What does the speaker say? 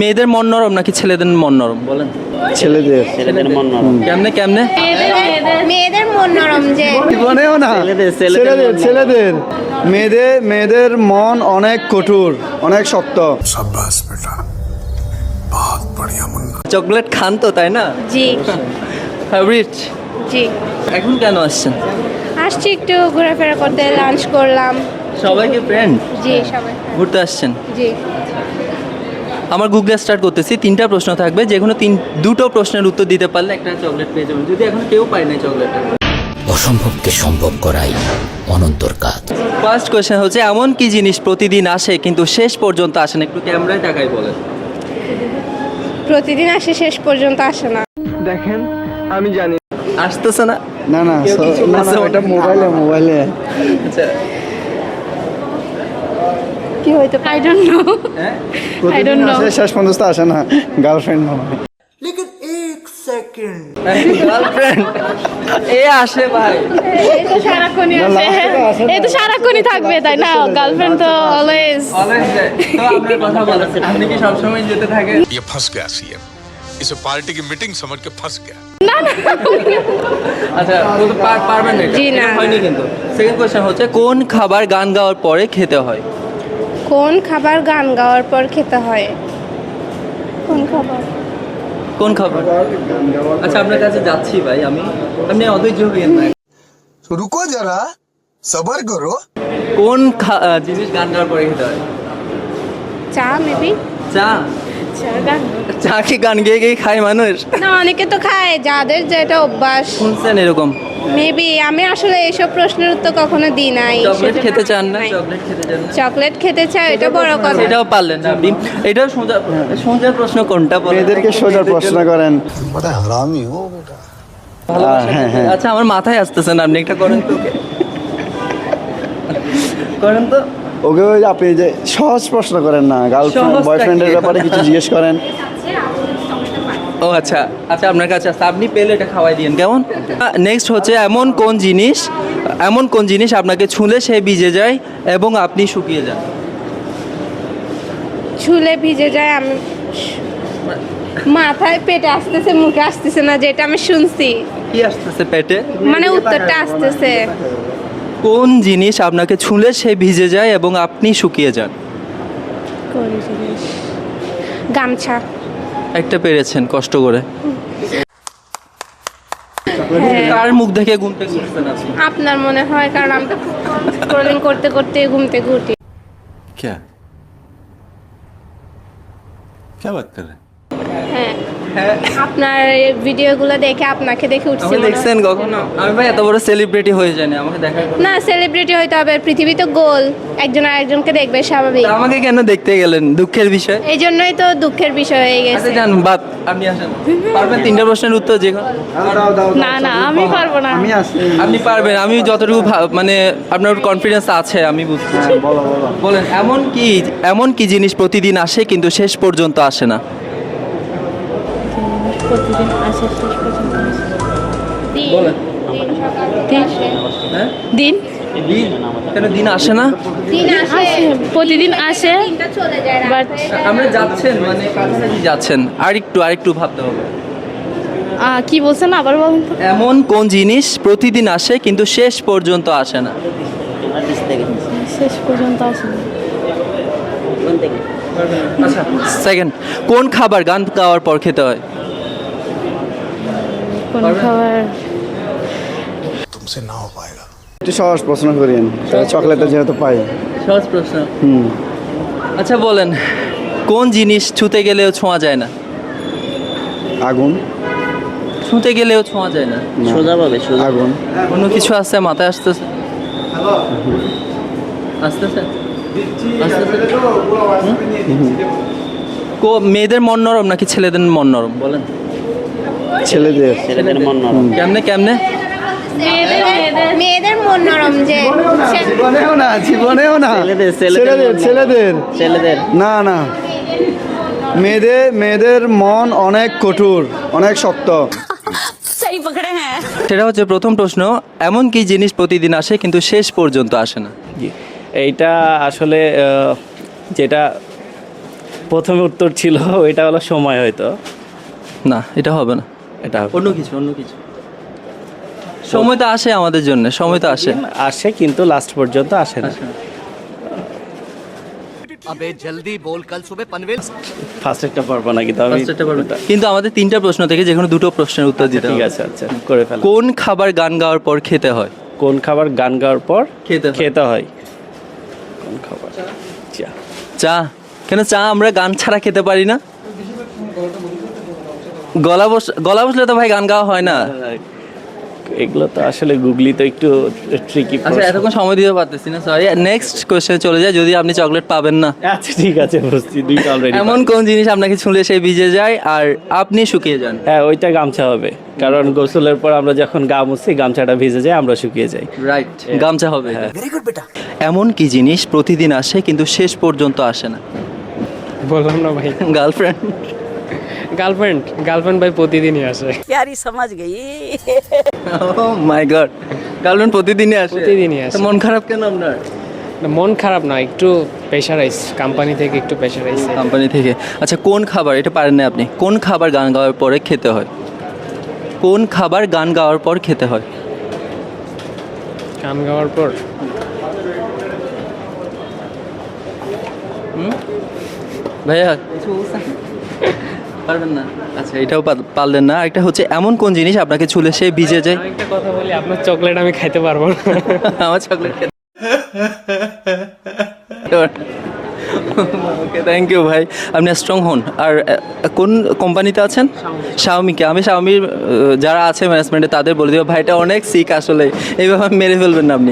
মেয়েদের মন নরম নাকি ছেলেদের মন নরম বলেন? ছেলেদের মন নরম। কেমনে কেমনে? মেয়েদের মন নরম যে জীবনেও না, ছেলেদের মেয়েদের মন অনেক কঠোর, অনেক শক্ত। চকলেট খান তো, তাই না? জি ফেভারিট? জি এখন কেন আসছেন? আসছি একটু ঘোরাফেরা করতে, লাঞ্চ করলাম। সবাইকে ফ্রেন্ড জি সবাই ঘুরতে আসছেন? জি আমার গুগলে স্টার্ট করতেছি, 3টা প্রশ্ন থাকবে, যে কোনো দুটো প্রশ্নের উত্তর দিতে পারলে একটা চকলেট পেয়ে যাবেন, যদি এখন কেউ পায় না চকলেট। অসম্ভবকে সম্ভব করাই অনন্তর কাজ। ফার্স্ট কোয়েশ্চেন হচ্ছে, এমন কি জিনিস প্রতিদিন আসে কিন্তু শেষ পর্যন্ত আসে না? একটু ক্যামেরায় তাকাই বলেন। প্রতিদিন আসে, শেষ পর্যন্ত আসে না। দেখেন, আমি জানি আসতেছে না? না না কেউ কিছু বলছে? ওটা মোবাইলে আচ্ছা, কি হইতে পারে? I don't know. হ্যাঁ, প্রতিদিন আসে, শেষ পর্যন্ত আসে না, গার্লফ্রেন্ড মনে হয়। গার্লফ্রেন্ড এ আসে ভাই। এই তো সারাক্ষণই আসে, এই তো সারাক্ষণই থাকবে, তাই না? গার্লফ্রেন্ড তো অলওয়েজ। অলওয়েজ যায়। তো আপনার কথা বলেন, আপনি কি সবসময় যেতে থাকেন? ये फंस गया सीएम, इसे पार्टी की मीटिंग समझ के फंस गया। আচ্ছা, তো পারবেন না এটা? জি, না। এটা হয়নি কিন্তু। সেকেন্ড কোয়েশ্চেন হচ্ছে, কোন খাবার গান গাওয়ার পরে খেতে হয়? কোন খাবার গান গাওয়ার পর খেতে হয়? কোন খাবার? কোন খাবার? আচ্ছা, আপনার কাছে যাচ্ছি ভাই আমি, আপনি অধৈর্য হইয়েন না। रुको जरा, सबर करो। কোন জিনিস গান গাওয়ার পরে খেতে হয়? চা মেবি। চা? চা কি গান গেয়ে গেয়ে খায় মানুষ? না, অনেকে তো খায়, যাদের যেটা অভ্যাস। শুনছেন এরকম? মেবি। আমি আসলে এইসব প্রশ্নের উত্তর কখনো দিই নাই। চকলেট সেজন্য খেতে চান না? নাই। চকলেট খেতে চান না? চকলেট খেতে চাই, এটা বড় কথা। এটাও পারলেন না আপনি। এটাও সোজা সোজা প্রশ্ন কোনটা বলেন? মেয়েদেরকে সোজা প্রশ্ন করেন। बड़ा हरामी हो बेटा। ভালোবাসা হ্যাঁ, করতে- হ্যাঁ। আচ্ছা, আমার মাথায় আসতেছে না, আপনি একটা করেন তো। করেন তো। ওকে ওই আপনি যে সহজ প্রশ্ন করেন না, গার্লফ্রেন্ড সহজটা বয়ফ্রেন্ডের কি? ব্যাপারে কিছু জিজ্ঞেস করেন। ও আচ্ছা আচ্ছা, আপনার কাছে আছে, আপনি পেলে এটা খাওয়াই দিন, কেমন? নেক্সট হচ্ছে, এমন কোন জিনিস আপনাকে ছুঁলে সে ভিজে যায় এবং আপনি শুকিয়ে যান? ছুলে ভিজে যায়, আমি মাথায় পেটে আসতেছে, মুখে আসতেছে না, যেটা আমি শুনছি। কি আসতেছে পেটে? মানে উত্তরটা আসতেছে। কোন জিনিস আপনাকে ছুঁলে সে ভিজে যায় এবং আপনি শুকিয়ে যান? কোন জিনিস? গামছা। একটা পেরেছেন কষ্ট করে। হ্যাঁ। কার মুখ দেখে ঘুমতে ঘুরছেন আপনি? আপনার মনে হয়, কারণ আমি তো স্ক্রলিং করতে করতে ঘুমতে ঘুরতি। क्या क्या बात कर रहे हैं? হ্যাঁ, আপনার ভিডিওগুলো দেখে আপনাকে দেখে উঠছি আপনি মনে হয়। দেখছেন কখনো? আমি ভাই এত বড় সেলিব্রিটি হয়ে যায়নি, আমাকে দেখা না, সেলিব্রিটি হইতে হবে, পৃথিবী তো গোল, একজন আরেকজনকে দেখবে, স্বাভাবিক। আমাকে কেন দেখতে গেলেন? দুঃখের বিষয়। এই জন্যই তো দুঃখের বিষয় হয়ে আচ্ছা গেছে। জান বাদ, আপনি আসেন। পারবেন 3টা প্রশ্নের উত্তর যে কোনো? না না, আমি পারবো না। আমি আসি। আপনি পারবেন, আমি যতটুকু মানে আপনার কনফিডেন্স আছে আমি বুঝছি। বলেন, এমন কি জিনিস প্রতিদিন আসে কিন্তু শেষ পর্যন্ত আসে না? প্রতিদিন আসে, শেষ পর্যন্ত আসে। বলেন। দিন সকাল থেকে আসে। হ্যাঁ, দিন দিন। কেন দিন আসে না? দিন আসে, প্রতিদিন আসে, দিনটা চলে যায়, বাট আমরা যাচ্ছেন মানে কাছাকাছি যাচ্ছেন, আরেকটু ভাবতে হবে। কি বলছেন আবার বলুন তো? এমন কোন জিনিস প্রতিদিন আসে কিন্তু শেষ পর্যন্ত আসে না? শেষ পর্যন্ত আসে না। আচ্ছা, সেকেন্ড, কোন খাবার গান গাওয়ার পর খেতে হয়? কোন খাবার? तुमसे ना हो पाएगा। একটু সহজ প্রশ্ন করিয়েন, চকলেটটা যেহেতু পাই। সহজ প্রশ্ন। আচ্ছা বলেন, কোন জিনিস ছুঁতে গেলেও ছোঁয়া যায় না? আগুন। ছুঁতে গেলেও ছোঁয়া যায় না? সোজা পাবে, সোজা। আগুন। কোনো কিছু আছে মাথায় আসতেছে? আসতেছে? মেয়েদের মন নরম নাকি ছেলেদের মন নরম বলেন? ছেলেদের মন নরম। কেমনে কেমনে? মেয়েদের মন নরম যে জীবনেও না ছেলেদের না না, মেয়েদের মন অনেক কঠোর, অনেক শক্ত। সেটা হচ্ছে প্রথম প্রশ্ন, এমন কি জিনিস প্রতিদিন আসে কিন্তু শেষ পর্যন্ত আসে না? এইটা আসলে যেটা প্রথমে উত্তর ছিল ওইটা হলো সময় হয়তো না, এটা হবে না। এটা অন্য কিছু, অন্য কিছু। সময় তো আসে আমাদের জন্য, সময় তো আসে। আসে কিন্তু লাস্ট পর্যন্ত আসে না। ফার্স্ট একটা পারবো না কিন্তু আমি। কিন্তু আমাদের 3টা প্রশ্ন থেকে যে কোনো 2টো প্রশ্নের উত্তর দিতে ঠিক হবে। আছে, আচ্ছা করে ফেল। কোন খাবার গান গাওয়ার পর খেতে হয়? কোন খাবার গান গাওয়ার পর খেতে হয়। খেতে হয়? কোন খাবার? চা। চা। কেন চা আমরা গান ছাড়া খেতে পারি না? গলা বসলে তো ভাই গান গাওয়া হয় না। এগুলো তো আসলে গুগলি তো একটু ট্রিকি। আচ্ছা, এতক্ষণ সময় দিতে পারতেছি না, সরি। নেক্সট কোশ্চেন চলে যায়, যদি আপনি চকলেট পাবেন না। আচ্ছা ঠিক আছে, বুঝছি, দুইটা অলরেডি। এমন কোন জিনিস আপনাকে ছুঁলে সে ভিজে যায় আর আপনি শুকিয়ে যান? হ্যাঁ, ওইটা গামছা হবে, কারণ গোসলের পর আমরা যখন গা মুছি গামছাটা ভিজে যায়, আমরা শুকিয়ে যাই। রাইট, গামছা হবে। এমন কি জিনিস প্রতিদিন আসে কিন্তু শেষ পর্যন্ত আসে না? বললাম না ভাই, গার্লফ্রেন্ড। গার্লফ্রেন্ড ভাই প্রতিদিনই আসে। ও মাই গড, গার্লফ্রেন্ড প্রতিদিনই আসে? প্রতিদিনই আসে। তো মন খারাপ কেন আপনার? না, মন খারাপ না, একটু প্রেশারাইজ, কোম্পানি থেকে একটু প্রেশারাইজ। কোম্পানি থেকে। আচ্ছা, কোন খাবার, এটা পারেন না আপনি, কোন খাবার গান গাওয়ার পরে খেতে হয়? কোন খাবার গান গাওয়ার পর খেতে হয়? গান গাওয়ার পর ভাইয়া কিছু বলছেন? পারবেন না? আচ্ছা, এটাও পারলেন না। একটা হচ্ছে এমন কোন জিনিস আপনাকে ছুলে সে ভিজে যায়? আমি একটা কথা বলি, আপনার চকলেট আমি খাইতে পারবো না। আমার চকলেট খেতে। ওকে, থ্যাংক ইউ ভাই, আপনি স্ট্রং হন। আর কোন কোম্পানিতে আছেন? শাওমিকে। আমি শাওমির যারা আছে ম্যানেজমেন্টে তাদের বলে দিব, ভাইটা অনেক সিক আসলে, এইভাবে মেরে ফেলবেন না আপনি।